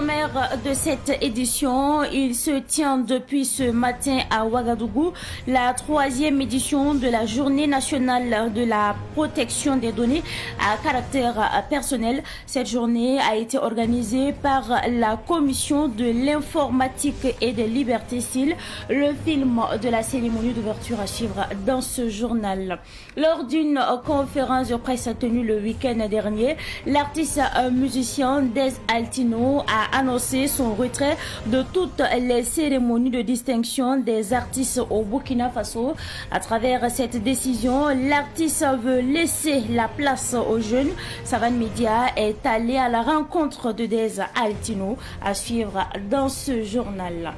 sommaire de cette édition, il se tient depuis ce matin à Ouagadougou la 3e édition de la Journée nationale de la protection des données à caractère personnel. Cette journée a été organisée par la Commission de l'informatique et des libertés civiles. Le film de la cérémonie d'ouverture à suivre dans ce journal. Lors d'une conférence de presse tenue le week-end dernier, l'artiste musicien Des Altino a annoncé son retrait de toutes les cérémonies de distinction des artistes au Burkina Faso. À travers cette décision, l'artiste veut laisser la place aux jeunes. Savane Media est allé à la rencontre de Des Altino à suivre dans ce journal.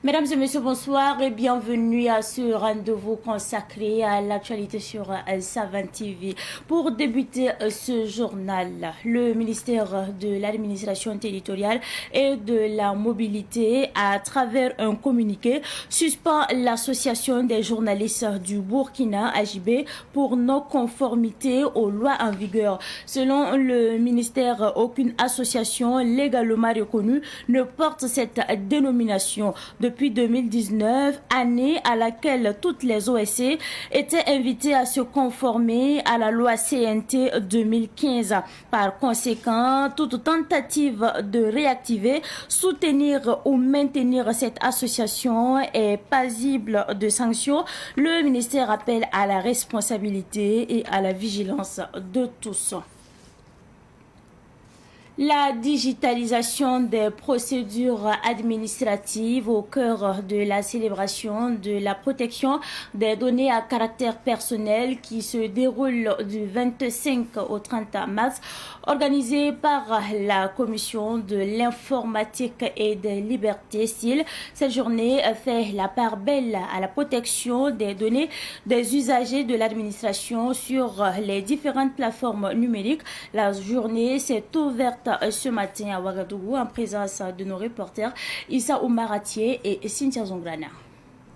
Mesdames et messieurs, bonsoir et bienvenue à ce rendez-vous consacré à l'actualité sur Savane TV. Pour débuter ce journal, le ministère de l'administration territoriale et de la mobilité, à travers un communiqué, suspend l'association des journalistes du Burkina AJB pour non-conformité aux lois en vigueur. Selon le ministère, aucune association légalement reconnue ne porte cette dénomination. Depuis 2019, année à laquelle toutes les OSC étaient invitées à se conformer à la loi CNT 2015. Par conséquent, toute tentative de réactiver, soutenir ou maintenir cette association est passible de sanctions. Le ministère appelle à la responsabilité et à la vigilance de tous. La digitalisation des procédures administratives au cœur de la célébration de la protection des données à caractère personnel qui se déroule du 25 au 30 mars, organisée par la Commission de l'informatique et des libertés civiles. Cette journée fait la part belle à la protection des données des usagers de l'administration sur les différentes plateformes numériques. La journée s'est ouverte ce matin à Ouagadougou en présence de nos reporters Issa Oumaratier et Cynthia Zongrana.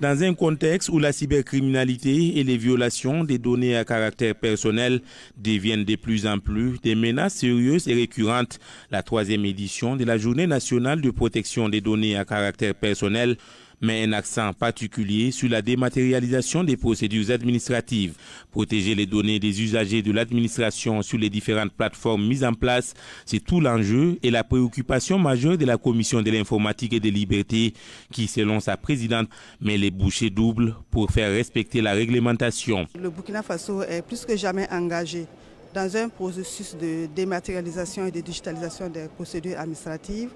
Dans un contexte où la cybercriminalité et les violations des données à caractère personnel deviennent de plus en plus des menaces sérieuses et récurrentes, la 3e édition de la Journée nationale de protection des données à caractère personnel met un accent particulier sur la dématérialisation des procédures administratives. Protéger les données des usagers de l'administration sur les différentes plateformes mises en place, c'est tout l'enjeu et la préoccupation majeure de la Commission de l'informatique et des libertés qui, selon sa présidente, met les bouchées doubles pour faire respecter la réglementation. Le Burkina Faso est plus que jamais engagé dans un processus de dématérialisation et de digitalisation des procédures administratives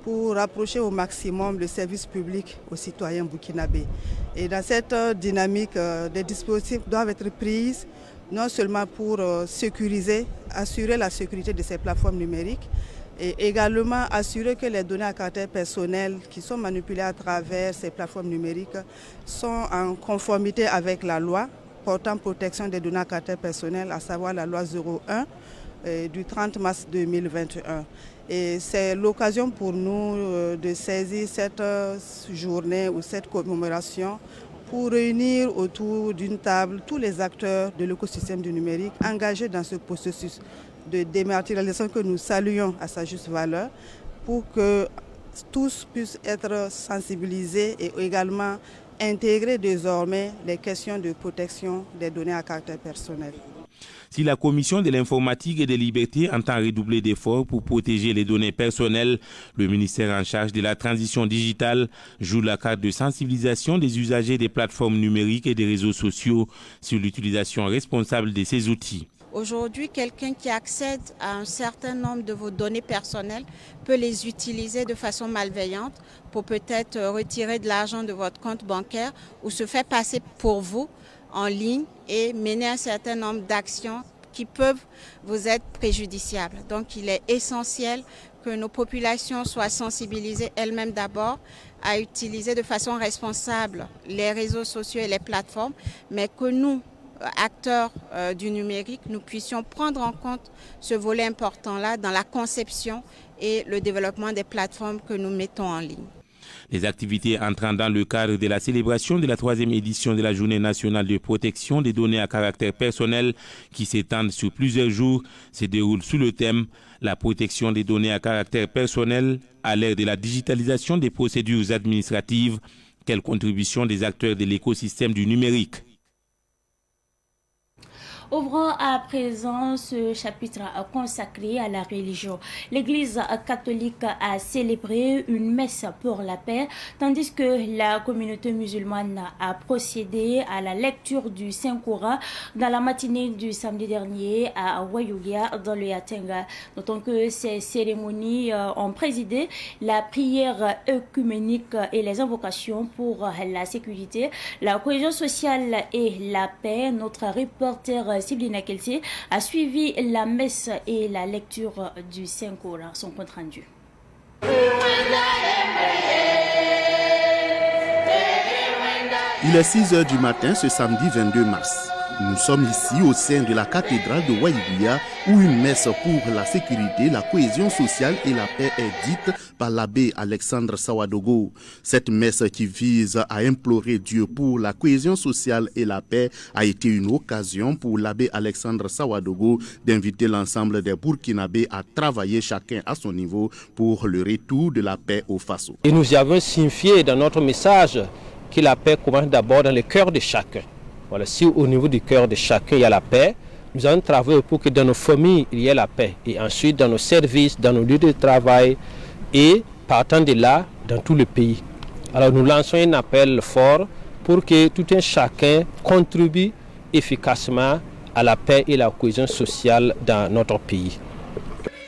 pour rapprocher au maximum le service public aux citoyens burkinabés. Et dans cette dynamique, des dispositifs doivent être pris non seulement pour sécuriser, assurer la sécurité de ces plateformes numériques et également assurer que les données à caractère personnel qui sont manipulées à travers ces plateformes numériques sont en conformité avec la loi portant protection des données à caractère personnel, à savoir la loi 01 du 30 mars 2021. Et c'est l'occasion pour nous de saisir cette journée ou cette commémoration pour réunir autour d'une table tous les acteurs de l'écosystème du numérique engagés dans ce processus de dématérialisation que nous saluons à sa juste valeur pour que tous puissent être sensibilisés et également intégrer désormais les questions de protection des données à caractère personnel. Si la Commission de l'informatique et des libertés entend redoubler d'efforts pour protéger les données personnelles, le ministère en charge de la transition digitale joue la carte de sensibilisation des usagers des plateformes numériques et des réseaux sociaux sur l'utilisation responsable de ces outils. Aujourd'hui, quelqu'un qui accède à un certain nombre de vos données personnelles peut les utiliser de façon malveillante pour peut-être retirer de l'argent de votre compte bancaire ou se faire passer pour vous en ligne et mener un certain nombre d'actions qui peuvent vous être préjudiciables. Donc il est essentiel que nos populations soient sensibilisées elles-mêmes d'abord à utiliser de façon responsable les réseaux sociaux et les plateformes, mais que nous, acteurs du numérique, nous puissions prendre en compte ce volet important-là dans la conception et le développement des plateformes que nous mettons en ligne. Les activités entrant dans le cadre de la célébration de la 3e édition de la Journée nationale de protection des données à caractère personnel qui s'étendent sur plusieurs jours se déroulent sous le thème « La protection des données à caractère personnel à l'ère de la digitalisation des procédures administratives ». Quelle contribution des acteurs de l'écosystème du numérique? Ouvrons à présent ce chapitre consacré à la religion. L'Église catholique a célébré une messe pour la paix, tandis que la communauté musulmane a procédé à la lecture du Saint-Coran dans la matinée du samedi dernier à Wayougia, dans le Yatenga. Notons que ces cérémonies ont présidé la prière œcuménique et les invocations pour la sécurité, la cohésion sociale et la paix. Notre reporter Siblina Kelsey a suivi la messe et la lecture du Saint-Coran. Son compte rendu. Il est 6 h du matin ce samedi 22 mars. Nous sommes ici au sein de la cathédrale de Wayougia où une messe pour la sécurité, la cohésion sociale et la paix est dite par l'abbé Alexandre Sawadogo. Cette messe qui vise à implorer Dieu pour la cohésion sociale et la paix a été une occasion pour l'abbé Alexandre Sawadogo d'inviter l'ensemble des Burkinabés à travailler chacun à son niveau pour le retour de la paix au Faso. Et nous avons signifié dans notre message que la paix commence d'abord dans le cœur de chacun. Voilà, si au niveau du cœur de chacun il y a la paix, nous allons travailler pour que dans nos familles il y ait la paix. Et ensuite dans nos services, dans nos lieux de travail et partant de là, dans tout le pays. Alors nous lançons un appel fort pour que tout un chacun contribue efficacement à la paix et la cohésion sociale dans notre pays.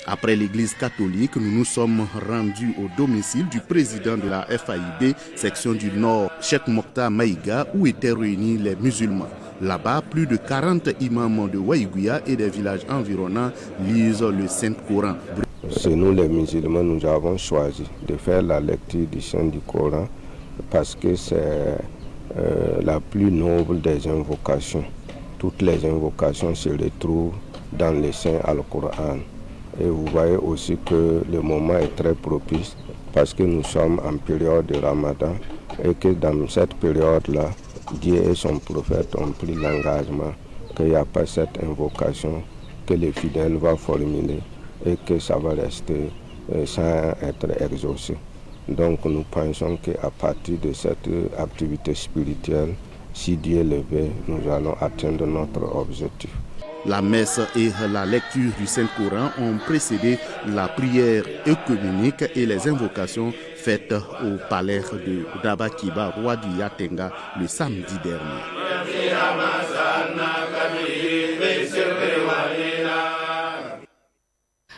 Après l'église catholique, nous nous sommes rendus au domicile du président de la FAIB, section du Nord, Cheikh Mokhtar Maïga, où étaient réunis les musulmans. Là-bas, plus de 40 imams de Wayougia et des villages environnants lisent le Saint-Coran. C'est nous les musulmans, nous avons choisi de faire la lecture du Saint du Coran parce que c'est la plus noble des invocations. Toutes les invocations se retrouvent dans le Saint Al-Coran. Et vous voyez aussi que le moment est très propice parce que nous sommes en période de Ramadan et que dans cette période-là, Dieu et son prophète ont pris l'engagement qu'il n'y a pas cette invocation que les fidèles vont formuler et que ça va rester sans être exaucé. Donc nous pensons qu'à partir de cette activité spirituelle, si Dieu le veut, nous allons atteindre notre objectif. La messe et la lecture du Saint-Coran ont précédé la prière œcuménique et les invocations faites au palais de Dabakiba, roi du Yatenga, le samedi dernier.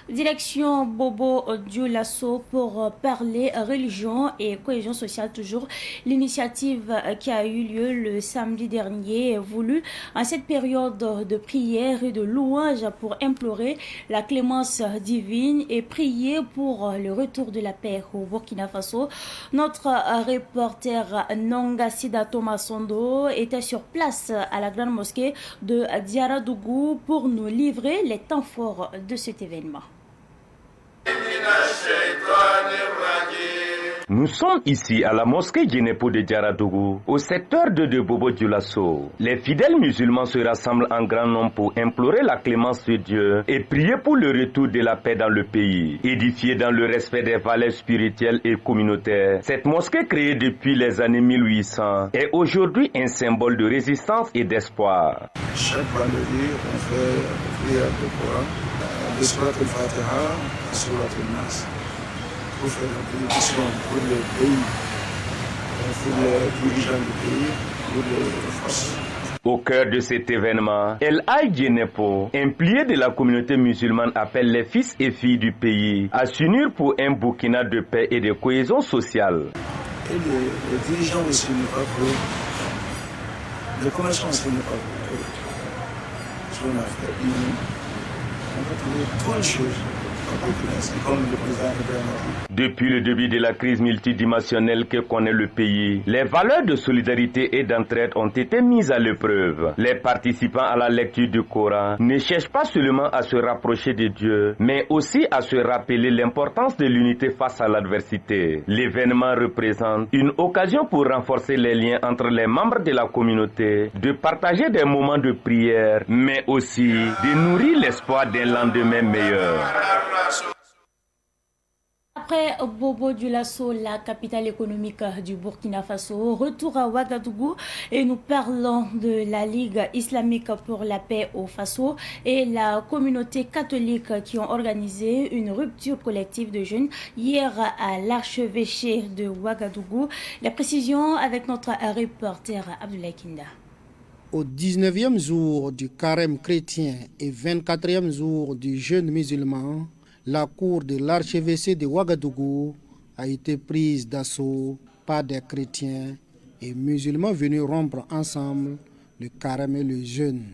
Direction Bobo Dioulasso pour parler religion et cohésion sociale toujours. L'initiative qui a eu lieu le samedi dernier est voulue en cette période de prière et de louange pour implorer la clémence divine et prier pour le retour de la paix au Burkina Faso. Notre reporter Nonga Sida Thomas Sondo était sur place à la grande mosquée de Diaradougou pour nous livrer les temps forts de cet événement. Nous sommes ici à la mosquée Djenepo de Diaradougou, au secteur de Bobo Dioulasso. Les fidèles musulmans se rassemblent en grand nombre pour implorer la clémence de Dieu et prier pour le retour de la paix dans le pays. Édifiée dans le respect des valeurs spirituelles et communautaires, cette mosquée créée depuis les années 1800 est aujourd'hui un symbole de résistance et d'espoir. Chaque vendredi, on fait prière de Coran. Le Surat al-Fatiha, le Surat al-Nas, pour faire la bénédiction pour le pays, pour les dirigeants du pays, pour les forces. Au cœur de cet événement, El Hadj Djenepo, un pilier de la communauté musulmane, appelle les fils et filles du pays à s'unir pour un Burkina de paix et de cohésion sociale. Et les dirigeants aussi n'est pas pour, les commerçants aussi n'est pas pour. Ce qu'on a fait, on va trouver trop de choses population, comme le président l'a dit. Depuis le début de la crise multidimensionnelle que connaît le pays, les valeurs de solidarité et d'entraide ont été mises à l'épreuve. Les participants à la lecture du Coran ne cherchent pas seulement à se rapprocher de Dieu, mais aussi à se rappeler l'importance de l'unité face à l'adversité. L'événement représente une occasion pour renforcer les liens entre les membres de la communauté, de partager des moments de prière, mais aussi de nourrir l'espoir d'un lendemain meilleur. Après Bobo Dioulasso, la capitale économique du Burkina Faso, retour à Ouagadougou et nous parlons de la Ligue islamique pour la paix au Faso et la communauté catholique qui ont organisé une rupture collective de jeûne hier à l'archevêché de Ouagadougou. La précision avec notre reporter Abdoulaye Kinda. Au 19e jour du carême chrétien et 24e jour du jeûne musulman, la cour de l'archevêché de Ouagadougou a été prise d'assaut par des chrétiens et musulmans venus rompre ensemble le carême et le jeûne.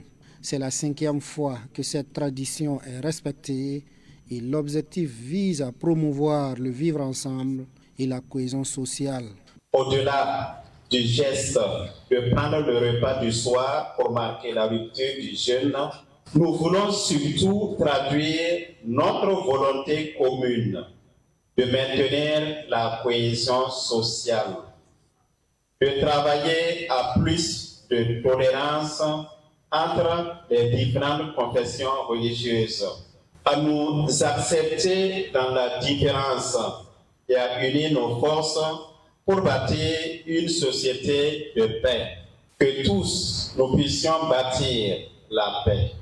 C'est la 5e fois que cette tradition est respectée et l'objectif vise à promouvoir le vivre ensemble et la cohésion sociale. Au-delà du geste de prendre le repas du soir pour marquer la rupture du jeûne, nous voulons surtout traduire notre volonté commune de maintenir la cohésion sociale, de travailler à plus de tolérance entre les différentes confessions religieuses, à nous accepter dans la différence et à unir nos forces pour bâtir une société de paix, que tous nous puissions bâtir la paix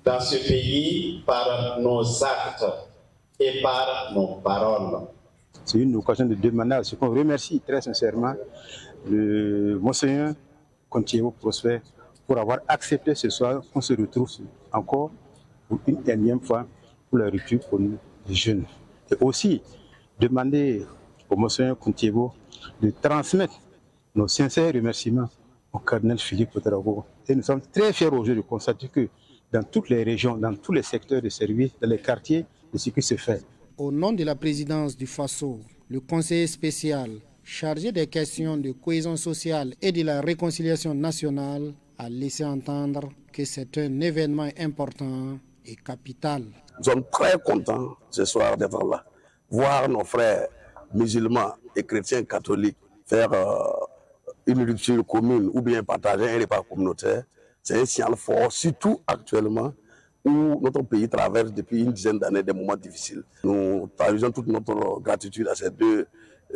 dans ce pays par nos actes et par nos paroles. C'est une occasion de demander à ce qu'on remercie très sincèrement le Monseigneur Kontiewo Prosper pour avoir accepté ce soir qu'on se retrouve encore pour une énième fois pour la rupture pour nous, les jeunes. Et aussi demander au Monseigneur Kontiewo de transmettre nos sincères remerciements au cardinal Philippe Ouédraogo. Et nous sommes très fiers aujourd'hui de constater que dans toutes les régions, dans tous les secteurs de service, dans les quartiers, de ce qui se fait. Au nom de la présidence du Faso, le conseiller spécial chargé des questions de cohésion sociale et de la réconciliation nationale a laissé entendre que c'est un événement important et capital. Nous sommes très contents ce soir d'être là, voir nos frères musulmans et chrétiens catholiques faire une rupture commune ou bien partager un repas communautaire. C'est un signal fort, surtout actuellement où notre pays traverse depuis une dizaine d'années des moments difficiles. Nous traduisons toute notre gratitude à ces deux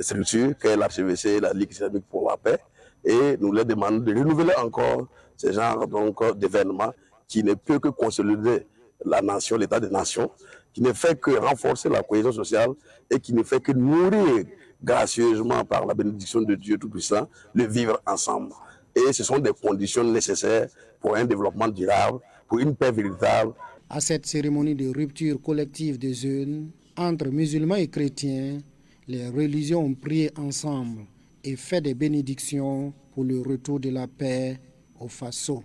structures, qu'est l'archevêché et la Ligue islamique pour la paix, et nous leur demandons de renouveler encore ce genre d'événements qui ne peut que consolider la nation, l'état des nations, qui ne fait que renforcer la cohésion sociale et qui ne fait que nourrir gracieusement par la bénédiction de Dieu Tout-Puissant le vivre ensemble. Et ce sont des conditions nécessaires pour un développement durable, pour une paix véritable. À cette cérémonie de rupture collective des jeunes, entre musulmans et chrétiens, les religions ont prié ensemble et fait des bénédictions pour le retour de la paix au Faso.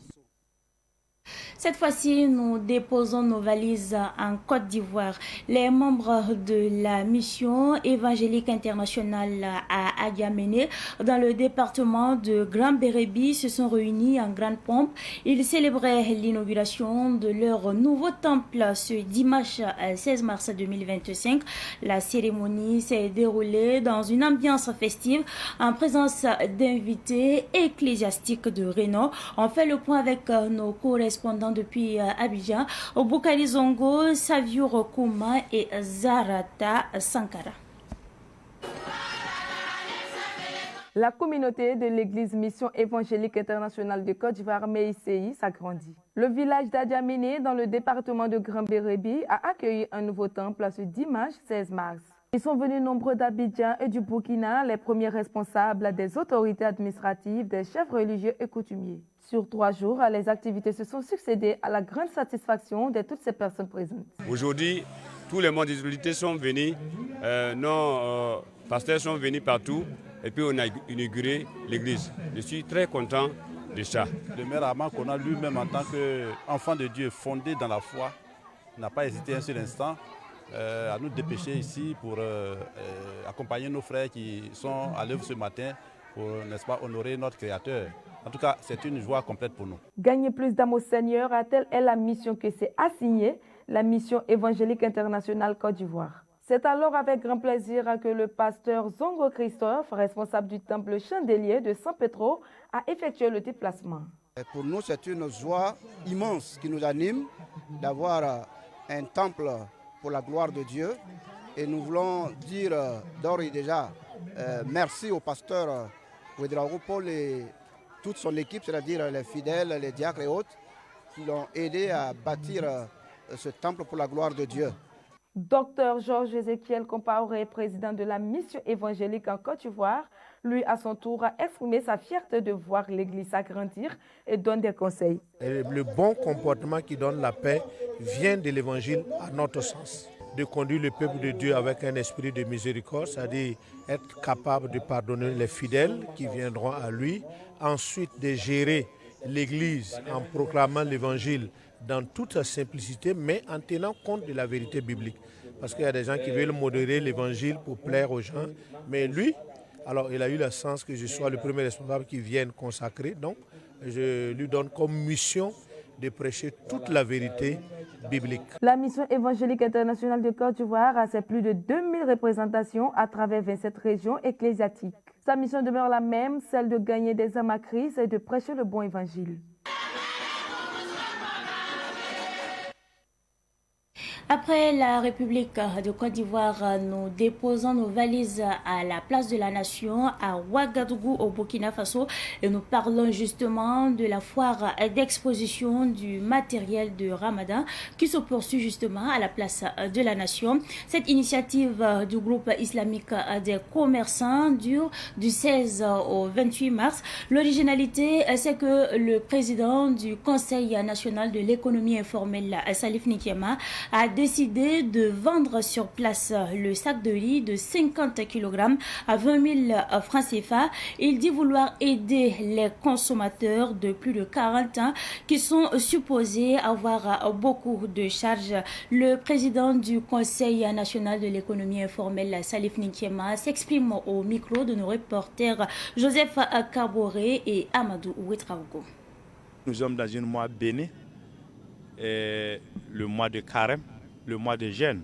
Cette fois-ci, nous déposons nos valises en Côte d'Ivoire. Les membres de la mission évangélique internationale à Adjamene, dans le département de Grand Bérébi, se sont réunis en grande pompe. Ils célébraient l'inauguration de leur nouveau temple ce dimanche 16 mars 2025. La cérémonie s'est déroulée dans une ambiance festive en présence d'invités ecclésiastiques de renom. On fait le point avec nos correspondants depuis Abidjan, Boukari Zongo, Savio Rokuma et Zarata Sankara. La communauté de l'église Mission évangélique internationale de Côte d'Ivoire, MEICI, s'agrandit. Le village d'Adjamene, dans le département de Grand Bérébi, a accueilli un nouveau temple ce dimanche 16 mars. Ils sont venus nombreux d'Abidjan et du Burkina, les premiers responsables des autorités administratives, des chefs religieux et coutumiers. Sur 3 jours, les activités se sont succédées à la grande satisfaction de toutes ces personnes présentes. Aujourd'hui, tous les membres des autorités sont venus, nos pasteurs sont venus partout et puis on a inauguré l'église. Je suis très content de ça. Le maire Armand Kona lui-même en tant qu'enfant de Dieu fondé dans la foi n'a pas hésité un seul instant à nous dépêcher ici pour accompagner nos frères qui sont à l'œuvre ce matin pour, n'est-ce pas, honorer notre Créateur. En tout cas, c'est une joie complète pour nous. Gagner plus d'âmes au Seigneur, telle est la mission que s'est assignée la mission évangélique internationale Côte d'Ivoire. C'est alors avec grand plaisir que le pasteur Zongo Christophe, responsable du temple Chandelier de San Pedro, a effectué le déplacement. Pour nous, c'est une joie immense qui nous anime d'avoir un temple pour la gloire de Dieu. Et nous voulons dire d'ores et déjà merci au pasteur Ouedraogo Paul et toute son équipe, c'est-à-dire les fidèles, les diacres et autres, qui l'ont aidé à bâtir ce temple pour la gloire de Dieu. Docteur Georges Ézéchiel Compaoré, président de la mission évangélique en Côte d'Ivoire, lui à son tour a exprimé sa fierté de voir l'Église s'agrandir et donne des conseils. Et le bon comportement qui donne la paix vient de l'Évangile à notre sens. De conduire le peuple de Dieu avec un esprit de miséricorde, c'est-à-dire être capable de pardonner les fidèles qui viendront à lui. Ensuite, de gérer l'Église en proclamant l'Évangile dans toute sa simplicité, mais en tenant compte de la vérité biblique. Parce qu'il y a des gens qui veulent modérer l'Évangile pour plaire aux gens, mais lui, alors il a eu le sens que je sois le premier responsable qui vienne consacrer, donc je lui donne comme mission de prêcher toute la vérité biblique. La mission évangélique internationale de Côte d'Ivoire a ses plus de 2000 représentations à travers 27 régions ecclésiastiques. Sa mission demeure la même, celle de gagner des âmes à Christ et de prêcher le bon évangile. Après la République de Côte d'Ivoire, nous déposons nos valises à la place de la Nation à Ouagadougou au Burkina Faso et nous parlons justement de la foire d'exposition du matériel de Ramadan qui se poursuit justement à la place de la Nation. Cette initiative du groupe islamique des commerçants dure du 16 au 28 mars. L'originalité, c'est que le président du Conseil national de l'économie informelle, Salif Nikiema, a décidé de vendre sur place le sac de riz de 50 kg à 20 000 francs CFA. Il dit vouloir aider les consommateurs de plus de 40 ans qui sont supposés avoir beaucoup de charges. Le président du Conseil national de l'économie informelle, Salif Nikiema, s'exprime au micro de nos reporters Joseph Kaboré et Amadou Ouetraogo. Nous sommes dans un mois béni, le mois de carême, le mois de jeûne,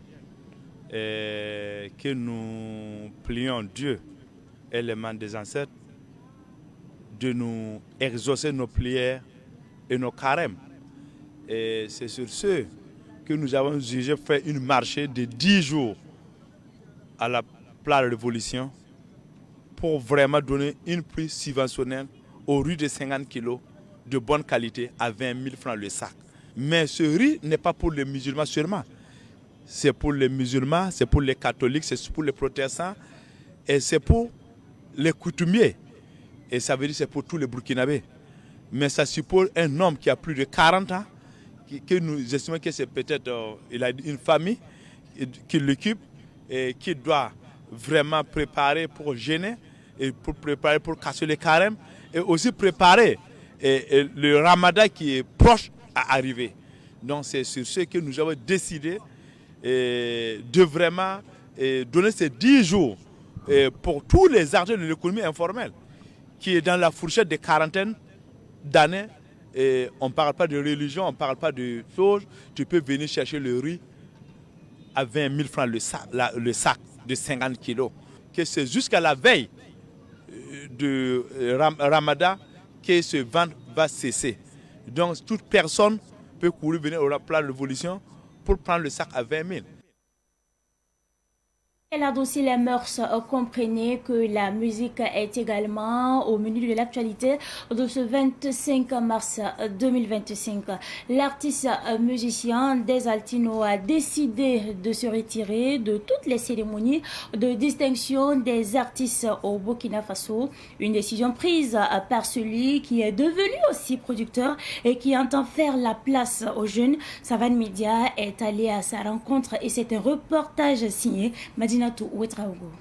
que nous prions Dieu, élément des ancêtres, de nous exaucer nos prières et nos carèmes. Et c'est sur ce que nous avons jugé faire une marché de 10 jours à la place de Révolution pour vraiment donner une prix subventionnelle au riz de 50 kg de bonne qualité à 20 000 francs le sac. Mais ce riz n'est pas pour les musulmans seulement. C'est pour les musulmans, c'est pour les catholiques, c'est pour les protestants et c'est pour les coutumiers. Et ça veut dire que c'est pour tous les Burkinabés. Mais ça suppose un homme qui a plus de 40 ans, que nous estimons que c'est peut-être il a une famille qui l'occupe et qui doit vraiment préparer pour jeûner et pour préparer pour casser les carèmes et aussi préparer le ramadan qui est proche à arriver. Donc c'est sur ce que nous avons décidé de vraiment donner ces 10 jours pour tous les acteurs de l'économie informelle qui est dans la fourchette de quarantaine d'années. On ne parle pas de religion, on ne parle pas de choses. Tu peux venir chercher le riz à 20 000 francs le sac de 50 kilos. Que c'est jusqu'à la veille de Ramadan que ce vente va cesser. Donc toute personne peut courir venir au plan de révolution pour prendre le sac à 20 000. Et là aussi, les mœurs, comprenez que la musique est également au menu de l'actualité de ce 25 mars 2025. L'artiste musicien Des Altino a décidé de se retirer de toutes les cérémonies de distinction des artistes au Burkina Faso. Une décision prise par celui qui est devenu aussi producteur et qui entend faire la place aux jeunes. Savane Media est allé à sa rencontre et c'est un reportage signé Madinatou Ouetraogo.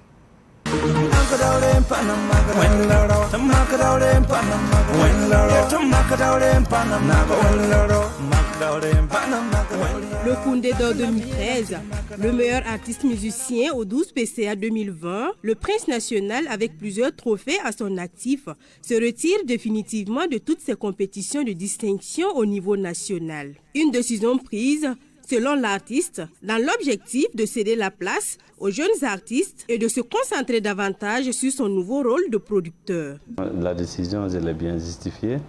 Le Koundé d'or 2013, le meilleur artiste musicien au 12 PCA 2020, le prince national avec plusieurs trophées à son actif, se retire définitivement de toutes ces compétitions de distinction au niveau national. Une décision prise, selon l'artiste, dans l'objectif de céder la place aux jeunes artistes et de se concentrer davantage sur son nouveau rôle de producteur. La décision, je l'ai bien justifiée.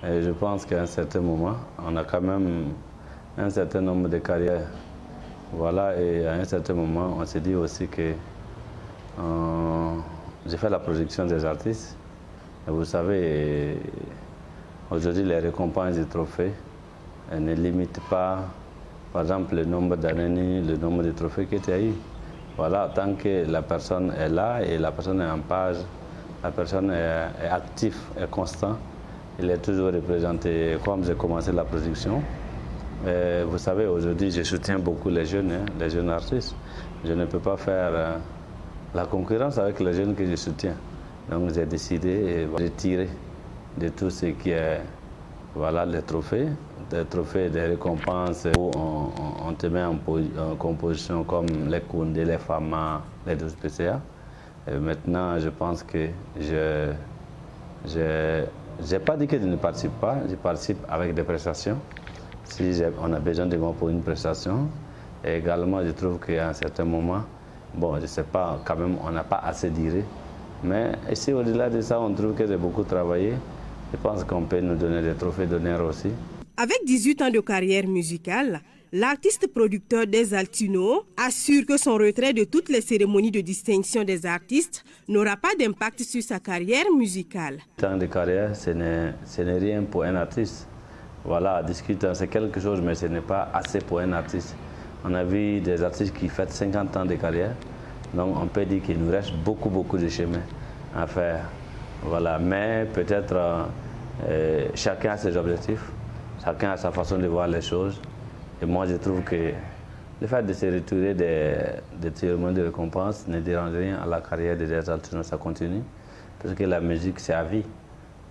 Et je pense qu'à un certain moment, on a quand même un certain nombre de carrières. Voilà, et à un certain moment, on s'est dit aussi que j'ai fait la production des artistes. Et vous savez, aujourd'hui, les récompenses des trophées ne limitent pas, par exemple, le nombre d'années, le nombre de trophées que tu as eu. Voilà, tant que la personne est là et la personne est en page, la personne est active, est constante. Il est toujours représenté comme j'ai commencé la production. Et vous savez, aujourd'hui, je soutiens beaucoup les jeunes artistes. Je ne peux pas faire la concurrence avec les jeunes que je soutiens. Donc j'ai décidé de retirer de tout ce qui est les trophées, des récompenses où on te met en composition comme les Koundé, les Fama, les 12 PCA. Et maintenant, je pense que je n'ai pas dit que je ne participe pas, je participe avec des prestations. Si on a besoin de moi pour une prestation. Et également, je trouve qu'à un certain moment, bon, je ne sais pas, quand même, on n'a pas assez duré. Mais ici, au-delà de ça, on trouve que j'ai beaucoup travaillé. Je pense qu'on peut nous donner des trophées d'honneur aussi. Avec 18 ans de carrière musicale, l'artiste producteur des Altino assure que son retrait de toutes les cérémonies de distinction des artistes n'aura pas d'impact sur sa carrière musicale. Tant de carrière, ce n'est rien pour un artiste. Voilà, discuter, c'est quelque chose, mais ce n'est pas assez pour un artiste. On a vu des artistes qui font 50 ans de carrière, donc on peut dire qu'il nous reste beaucoup de chemin à faire. Voilà, mais peut-être chacun a ses objectifs, chacun a sa façon de voir les choses. Et moi, je trouve que le fait de se retirer des cérémonies de récompense ne dérange rien à la carrière des Altino, ça continue. Parce que la musique, c'est à vie.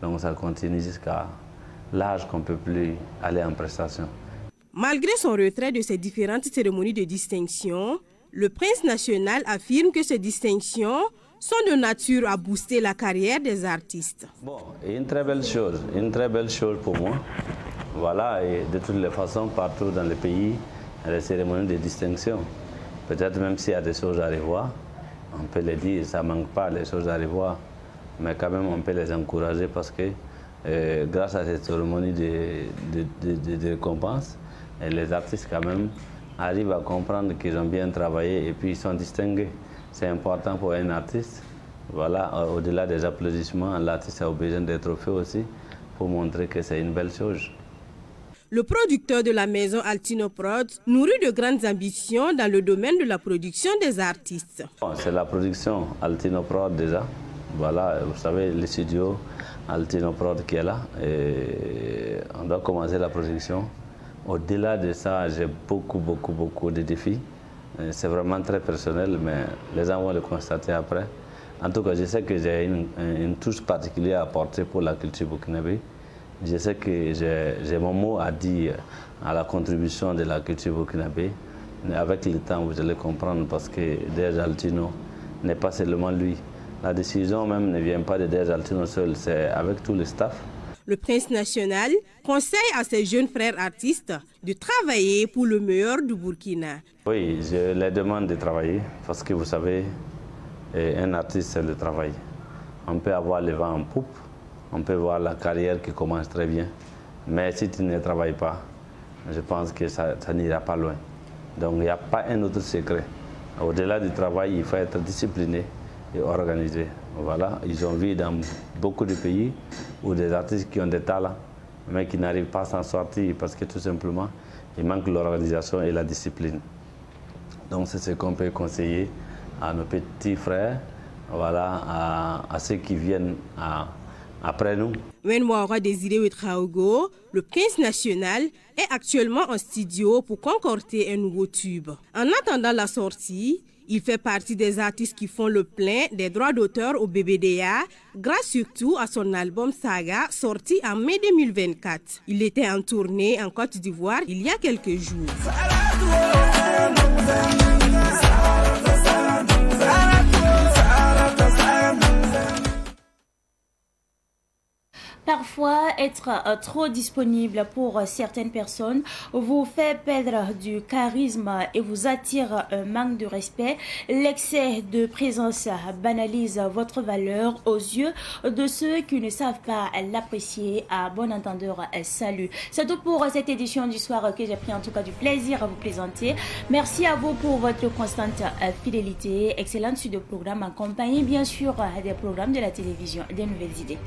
Donc ça continue jusqu'à l'âge qu'on ne peut plus aller en prestation. Malgré son retrait de ces différentes cérémonies de distinction, le prince national affirme que ces distinctions sont de nature à booster la carrière des artistes. Bon, une très belle chose pour moi. Voilà, et de toutes les façons, partout dans le pays, il y a des cérémonies de distinction. Peut-être même s'il y a des choses à revoir, on peut les dire, ça ne manque pas les choses à revoir. Mais quand même, on peut les encourager parce que grâce à cette cérémonie de récompense, les artistes quand même arrivent à comprendre qu'ils ont bien travaillé et puis ils sont distingués. C'est important pour un artiste. Voilà, au-delà des applaudissements, l'artiste a besoin des trophées aussi pour montrer que c'est une belle chose. Le producteur de la maison Altino Prod nourrit de grandes ambitions dans le domaine de la production des artistes. Bon, c'est la production Altino Prod déjà. Voilà, vous savez, le studio Altino Prod qui est là. Et on doit commencer la production. Au-delà de ça, j'ai beaucoup de défis. C'est vraiment très personnel, mais les gens vont le constater après. En tout cas, je sais que j'ai une touche particulière à apporter pour la culture burkinabé. Je sais que j'ai mon mot à dire à la contribution de la culture burkinabé. Avec le temps, vous allez comprendre parce que Dej Altino n'est pas seulement lui. La décision même ne vient pas de Dej Altino seul, c'est avec tout le staff. Le prince national conseille à ses jeunes frères artistes de travailler pour le meilleur du Burkina. Oui, je les demande de travailler parce que vous savez, un artiste, c'est le travail. On peut avoir le vent en poupe, on peut voir la carrière qui commence très bien, mais si tu ne travailles pas, je pense que ça n'ira pas loin. Donc il n'y a pas un autre secret. Au-delà du travail, il faut être discipliné et organisé. Voilà, ils ont vu dans beaucoup de pays où des artistes qui ont des talents, mais qui n'arrivent pas à s'en sortir parce que tout simplement, il manque l'organisation et la discipline. Donc c'est ce qu'on peut conseiller à nos petits frères, voilà, à ceux qui viennent après nous. Wenmoara Désiré Ouetraogo, le prince national, est actuellement en studio pour concocter un nouveau tube. En attendant la sortie, Il fait partie des artistes qui font le plein des droits d'auteur au BBDA, grâce surtout à son album Saga, sorti en mai 2024. Il était en tournée en Côte d'Ivoire il y a quelques jours. Parfois, être trop disponible pour certaines personnes vous fait perdre du charisme et vous attire un manque de respect. L'excès de présence banalise votre valeur aux yeux de ceux qui ne savent pas l'apprécier. À bon entendeur, salut. C'est tout pour cette édition du soir que j'ai pris en tout cas du plaisir à vous présenter. Merci à vous pour votre constante fidélité. Excellente suite de programmes en compagnie bien sûr des programmes de la télévision, des nouvelles idées.